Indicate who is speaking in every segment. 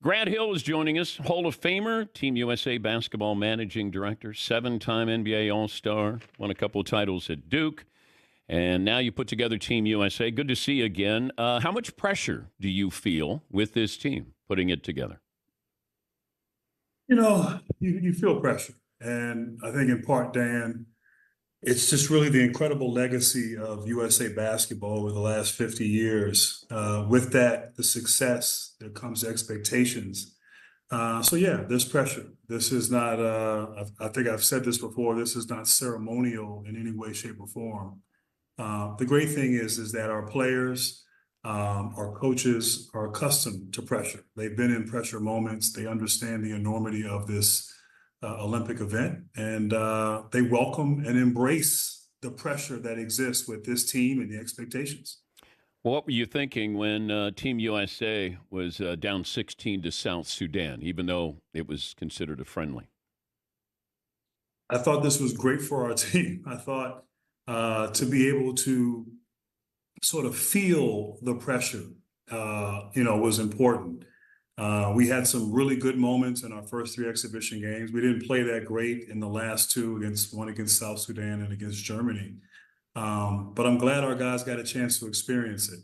Speaker 1: Grant Hill is joining us, Hall of Famer, Team USA basketball managing director, 7-time NBA All-Star, won a couple of titles at Duke, and now you put together Team USA. Good to see you again. How much pressure do you feel with this team, putting it together?
Speaker 2: You feel pressure. And I think in part, Dan, it's just really the incredible legacy of USA basketball over the last 50 years. With that, the success, there comes expectations. So there's pressure. This is not, I think I've said this before, this is not ceremonial in any way, shape, or form. The great thing is that our players, our coaches are accustomed to pressure. They've been in pressure moments. They understand the enormity of this Olympic event, and they welcome and embrace the pressure that exists with this team and the expectations.
Speaker 1: Well, what were you thinking when Team USA was down 16 to South Sudan, even though it was considered a friendly?
Speaker 2: I thought this was great for our team. I thought to be able to sort of feel the pressure, was important. We had some really good moments in our first 3 exhibition games. We didn't play that great in the last 2 one against South Sudan and against Germany. But I'm glad our guys got a chance to experience it.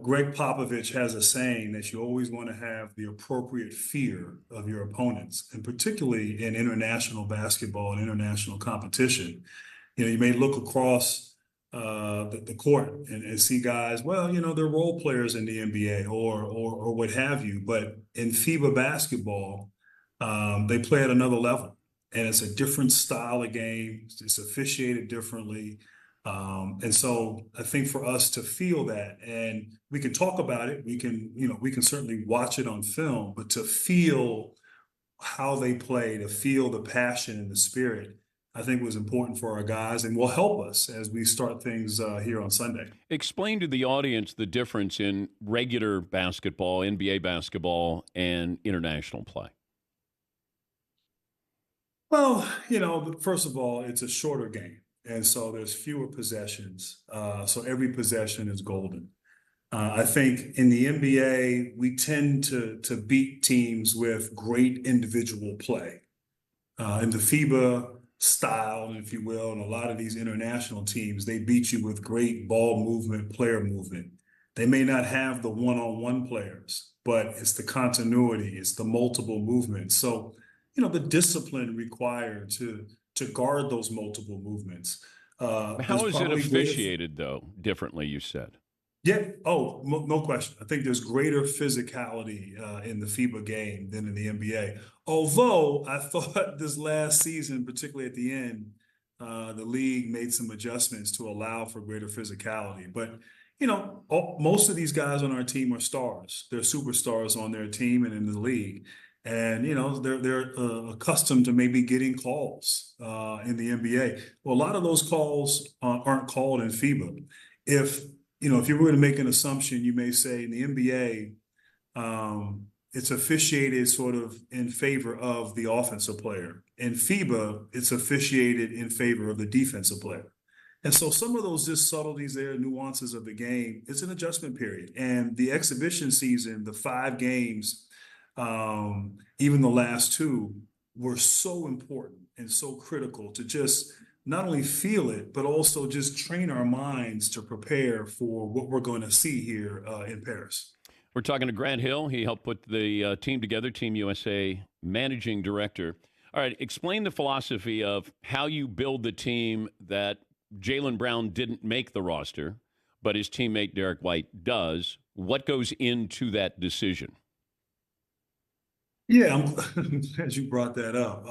Speaker 2: Greg Popovich has a saying that you always want to have the appropriate fear of your opponents, and particularly in international basketball and international competition. You may look across the court and see guys, they're role players in the NBA or what have you. But in FIBA basketball, they play at another level. And it's a different style of game. It's officiated differently. And so I think for us to feel that, and we can talk about it, we can certainly watch it on film, but to feel how they play, to feel the passion and the spirit, I think was important for our guys and will help us as we start things here on Sunday.
Speaker 1: Explain to the audience the difference in regular basketball, NBA basketball, and international play.
Speaker 2: Well, first of all, it's a shorter game. And so there's fewer possessions. So every possession is golden. I think in the NBA, we tend to beat teams with great individual play. In the FIBA style, if you will, and a lot of these international teams, they beat you with great ball movement, player movement. They may not have the one-on-one players, but it's the continuity, it's the multiple movements. So, the discipline required to guard those multiple movements.
Speaker 1: How is it officiated, though, differently, you said?
Speaker 2: Yeah. Oh, no question. I think there's greater physicality in the FIBA game than in the NBA. Although I thought this last season, particularly at the end, the league made some adjustments to allow for greater physicality. But, most of these guys on our team are stars. They're superstars on their team and in the league. And, they're accustomed to maybe getting calls in the NBA. Well, a lot of those calls aren't called in FIBA. If you were going to make an assumption, you may say in the NBA, it's officiated sort of in favor of the offensive player. In FIBA, it's officiated in favor of the defensive player. And so some of those just subtleties there, nuances of the game, it's an adjustment period. And the exhibition season, the 5 games, even the last 2, were so important and so critical to just not only feel it, but also just train our minds to prepare for what we're going to see here in Paris.
Speaker 1: We're talking to Grant Hill. He helped put the team together, Team USA managing director. All right, explain the philosophy of how you build the team that Jaylen Brown didn't make the roster, but his teammate Derek White does. What goes into that decision?
Speaker 2: Yeah, I'm glad you brought that up.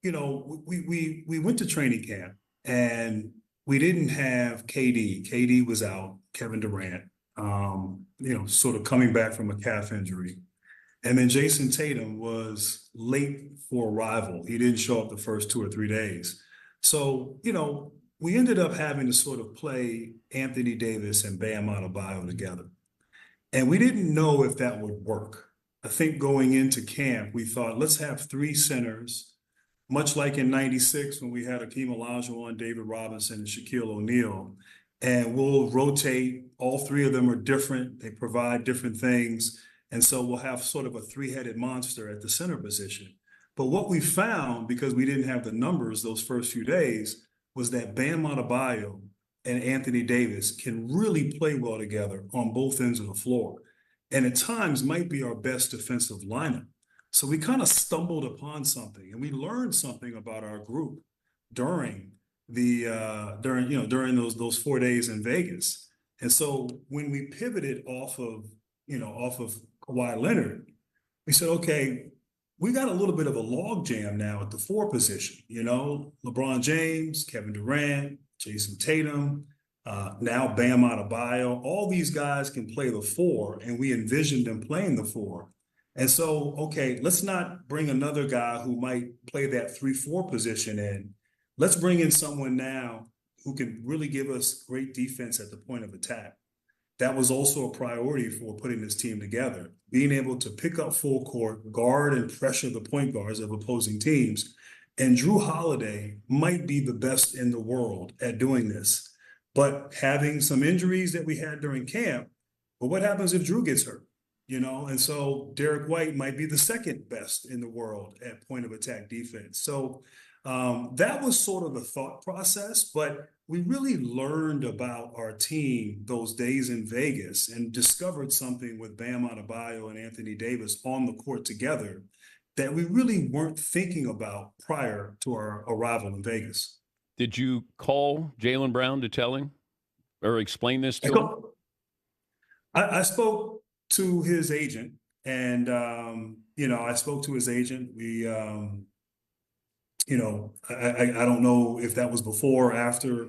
Speaker 2: We went to training camp and we didn't have KD. KD was out, Kevin Durant, sort of coming back from a calf injury. And then Jason Tatum was late for arrival. He didn't show up the first 2 or 3 days. So, we ended up having to sort of play Anthony Davis and Bam Adebayo together. And we didn't know if that would work. I think going into camp, we thought, let's have 3 centers, much like in '96 when we had Akeem Olajuwon, David Robinson, and Shaquille O'Neal. and we'll rotate. All three of them are different. They provide different things. And so we'll have sort of a three-headed monster at the center position. But what we found, because we didn't have the numbers those first few days, was that Bam Adebayo and Anthony Davis can really play well together on both ends of the floor. And at times might be our best defensive lineup. So we kind of stumbled upon something, and we learned something about our group during during those 4 days in Vegas. And so when we pivoted off of Kawhi Leonard, we said, okay, we got a little bit of a log jam now at the four position. LeBron James, Kevin Durant, Jason Tatum, now Bam Adebayo. All these guys can play the four, and we envisioned them playing the four. And so, okay, let's not bring another guy who might play that 3-4 position in. Let's bring in someone now who can really give us great defense at the point of attack. That was also a priority for putting this team together, being able to pick up full court, guard and pressure the point guards of opposing teams. And Jrue Holiday might be the best in the world at doing this. But having some injuries that we had during camp, but what happens if Jrue gets hurt? And so Derek White might be the second best in the world at point of attack defense. So that was sort of the thought process, but we really learned about our team those days in Vegas and discovered something with Bam Adebayo and Anthony Davis on the court together that we really weren't thinking about prior to our arrival in Vegas.
Speaker 1: Did you call Jaylen Brown to tell him or explain this to him?
Speaker 2: I spoke to his agent, and I spoke to his agent. We I don't know if that was before or after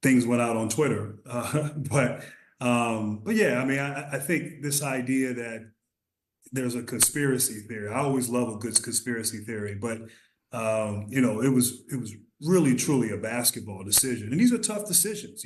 Speaker 2: things went out on Twitter, but yeah, I mean, I think this idea that there's a conspiracy theory. I always love a good conspiracy theory, but it was really truly a basketball decision, and these are tough decisions,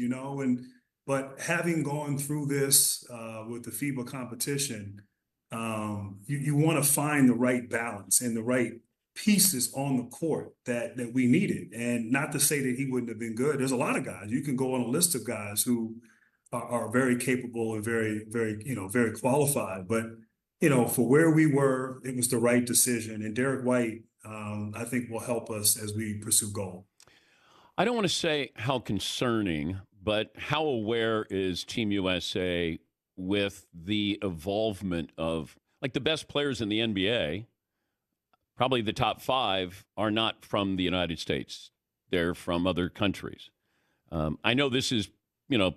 Speaker 2: but having gone through this with the FIBA competition, you want to find the right balance and the right pieces on the court that we needed. And not to say that he wouldn't have been good. There's a lot of guys. You can go on a list of guys who are very capable and very, very, very qualified. But, for where we were, it was the right decision. And Derek White, I think, will help us as we pursue goal.
Speaker 1: I don't want to say how concerning, but how aware is Team USA with the involvement of, like, the best players in the NBA? Probably the top 5 are not from the United States. They're from other countries. I know this is,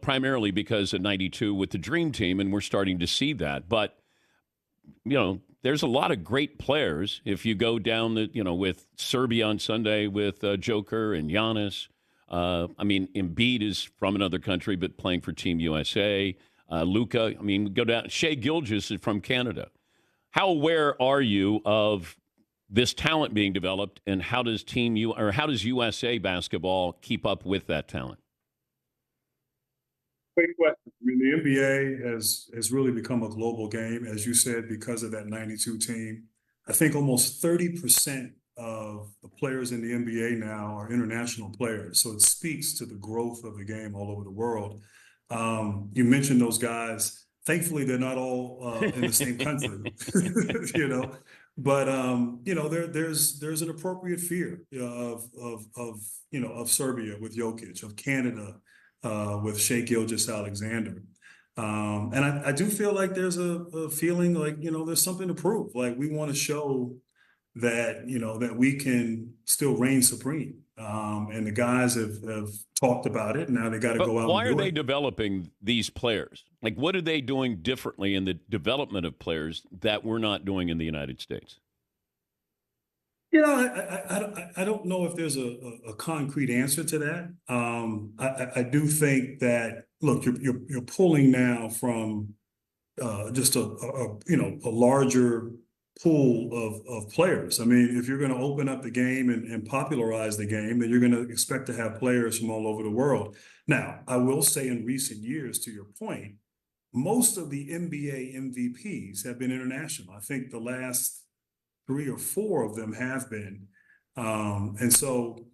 Speaker 1: primarily because of 92 with the Dream Team, and we're starting to see that. But, there's a lot of great players. If you go down with Serbia on Sunday with Joker and Giannis. Embiid is from another country, but playing for Team USA. Luka, go down. Shai Gilgeous is from Canada. How aware are you of this talent being developed, and how does USA basketball keep up with that talent?
Speaker 2: Great question. The NBA has really become a global game, as you said, because of that 92 team. I think almost 30% of the players in the NBA now are international players. So it speaks to the growth of the game all over the world. You mentioned those guys. Thankfully, they're not all in the same country, But there's an appropriate fear of Serbia with Jokic, of Canada with Shai Gilgeous-Alexander, and I do feel like there's a feeling like there's something to prove. Like, we want to show that that we can still reign supreme. And the guys have talked about it. Now they got to go out.
Speaker 1: Why are they developing these players? Like, what are they doing differently in the development of players that we're not doing in the United States?
Speaker 2: I don't know if there's a concrete answer to that. I do think that, look, you're pulling now from just a larger pool of players. If you're going to open up the game and popularize the game, then you're going to expect to have players from all over the world. Now, I will say, in recent years, to your point, most of the NBA MVPs have been international. I think the last 3 or 4 of them have been. And so,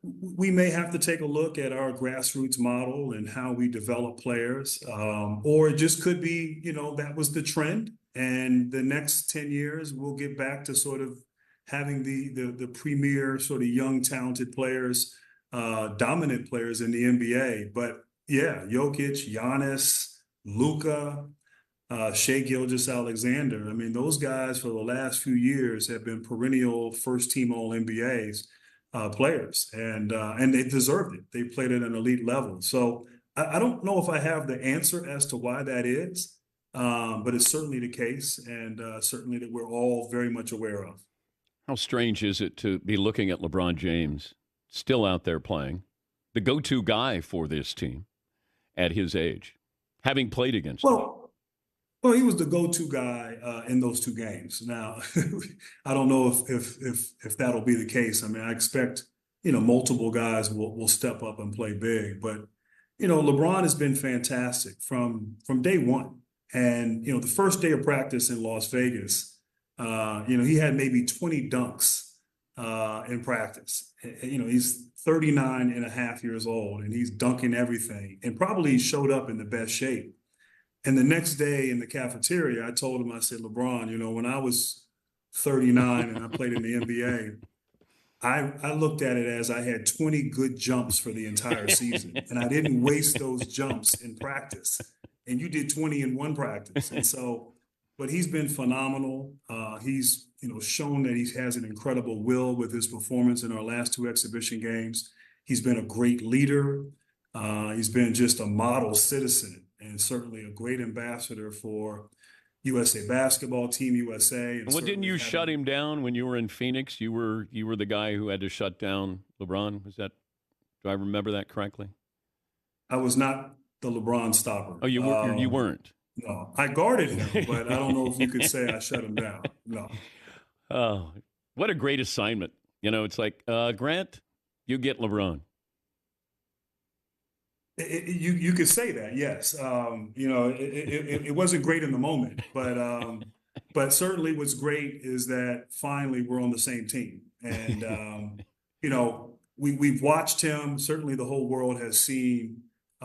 Speaker 2: we may have to take a look at our grassroots model and how we develop players, or it just could be, that was the trend, and the next 10 years we'll get back to sort of having the premier sort of young talented players, dominant players in the NBA. But yeah, Jokic, Giannis, Luka, Shai Gilgeous-Alexander. I mean, those guys for the last few years have been perennial first-team All-NBAs players, and they deserved it. They played at an elite level. So I don't know if I have the answer as to why that is, but it's certainly the case, and certainly that we're all very much aware of.
Speaker 1: How strange is it to be looking at LeBron James still out there playing, the go-to guy for this team at his age, having played against him?
Speaker 2: Well, he was the go-to guy in those two games. Now, I don't know if that'll be the case. I mean, I expect multiple guys will step up and play big, but LeBron has been fantastic from day one. And the first day of practice in Las Vegas, he had maybe 20 dunks in practice. He's 39 and a half years old, and he's dunking everything, and probably showed up in the best shape. And the next day in the cafeteria, I told him, I said, LeBron, when I was 39 and I played in the NBA, I looked at it as I had 20 good jumps for the entire season. And I didn't waste those jumps in practice. And you did 20 in one practice. And so, but he's been phenomenal. He's, shown that he has an incredible will with his performance in our last two exhibition games. He's been a great leader. He's been just a model citizen, and certainly a great ambassador for USA Basketball, Team USA. And
Speaker 1: well, didn't you shut him down when you were in Phoenix? You were the guy who had to shut down LeBron. Do I remember that correctly?
Speaker 2: I was not the LeBron stopper.
Speaker 1: Oh, you weren't?
Speaker 2: No, I guarded him, but I don't know if you could say I shut him down. No.
Speaker 1: Oh, what a great assignment. It's like, Grant, you get LeBron.
Speaker 2: You could say that, yes. It wasn't great in the moment, but certainly what's great is that finally we're on the same team, and we've watched him. Certainly, the whole world has seen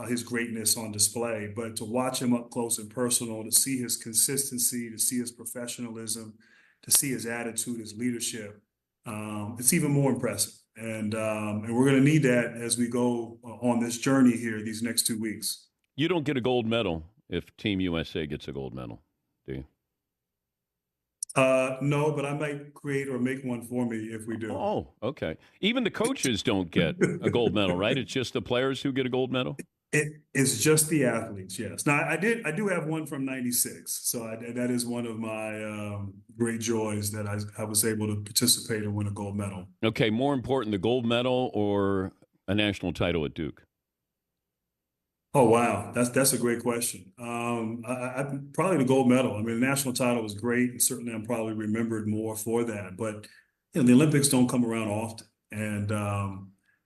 Speaker 2: his greatness on display, but to watch him up close and personal, to see his consistency, to see his professionalism, to see his attitude, his leadership, it's even more impressive. And we're going to need that as we go on this journey here these next 2 weeks.
Speaker 1: You don't get a gold medal if Team USA gets a gold medal, do you?
Speaker 2: No, but I might create or make one for me if we do.
Speaker 1: Oh, okay. Even the coaches don't get a gold medal, right? It's just the players who get a gold medal?
Speaker 2: It's just the athletes, yes. Now, I do have one from '96, so that is one of my great joys that I was able to participate and win a gold medal.
Speaker 1: Okay, more important, the gold medal or a national title at Duke?
Speaker 2: Oh, wow. That's a great question. I probably the gold medal. I mean, the national title was great, and certainly I'm probably remembered more for that. But the Olympics don't come around often,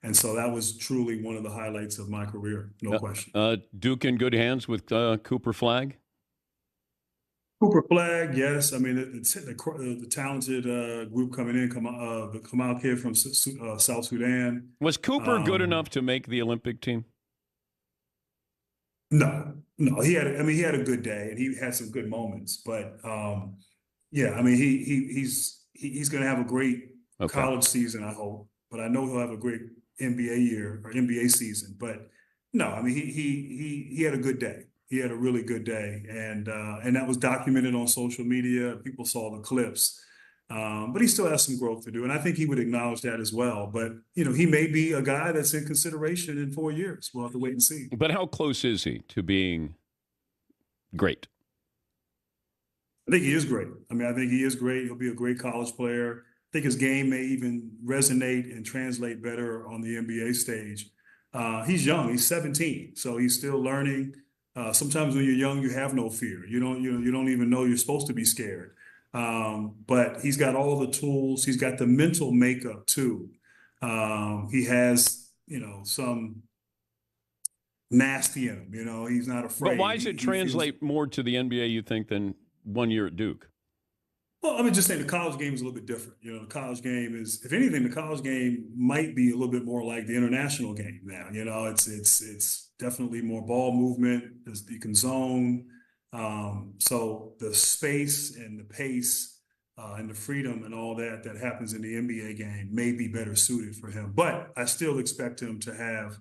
Speaker 2: and so that was truly one of the highlights of my career, no question.
Speaker 1: Duke in good hands with Cooper Flagg?
Speaker 2: Cooper Flagg, yes. I mean, the talented group coming in, the Kamal kid from South Sudan.
Speaker 1: Was Cooper good enough to make the Olympic team?
Speaker 2: No. He had a good day, and he had some good moments. But yeah, I mean, he's going to have a great college season, I hope. But I know he'll have a great NBA year or NBA season. But no, I mean, he had a good day. He had a really good day, and that was documented on social media. People saw the clips, but he still has some growth to do, and I think he would acknowledge that as well. But he may be a guy that's in consideration in 4 years. We'll have to wait and see.
Speaker 1: But how close is he to being great?
Speaker 2: I think he is great. I mean, I think he is great. He'll be a great college player. I think his game may even resonate and translate better on the NBA stage. He's young. He's 17, so he's still learning. Sometimes when you're young, you have no fear. You don't even know you're supposed to be scared. But he's got all the tools. He's got the mental makeup too. He has, some nasty in him. He's not afraid.
Speaker 1: But why does it translate more to the NBA, you think, than 1 year at Duke?
Speaker 2: Well, I mean, just saying the college game is a little bit different. You know, the college game is, if anything, the college game might be a little bit more like the international game now. You know, it's definitely more ball movement. You can zone. So the space and the pace and the freedom and all that that happens in the NBA game may be better suited for him. But I still expect him to have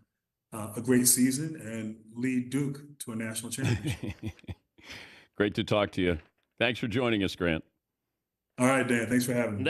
Speaker 2: a great season and lead Duke to a national championship.
Speaker 1: Great to talk to you. Thanks for joining us, Grant.
Speaker 2: All right, Dan. Thanks for having me.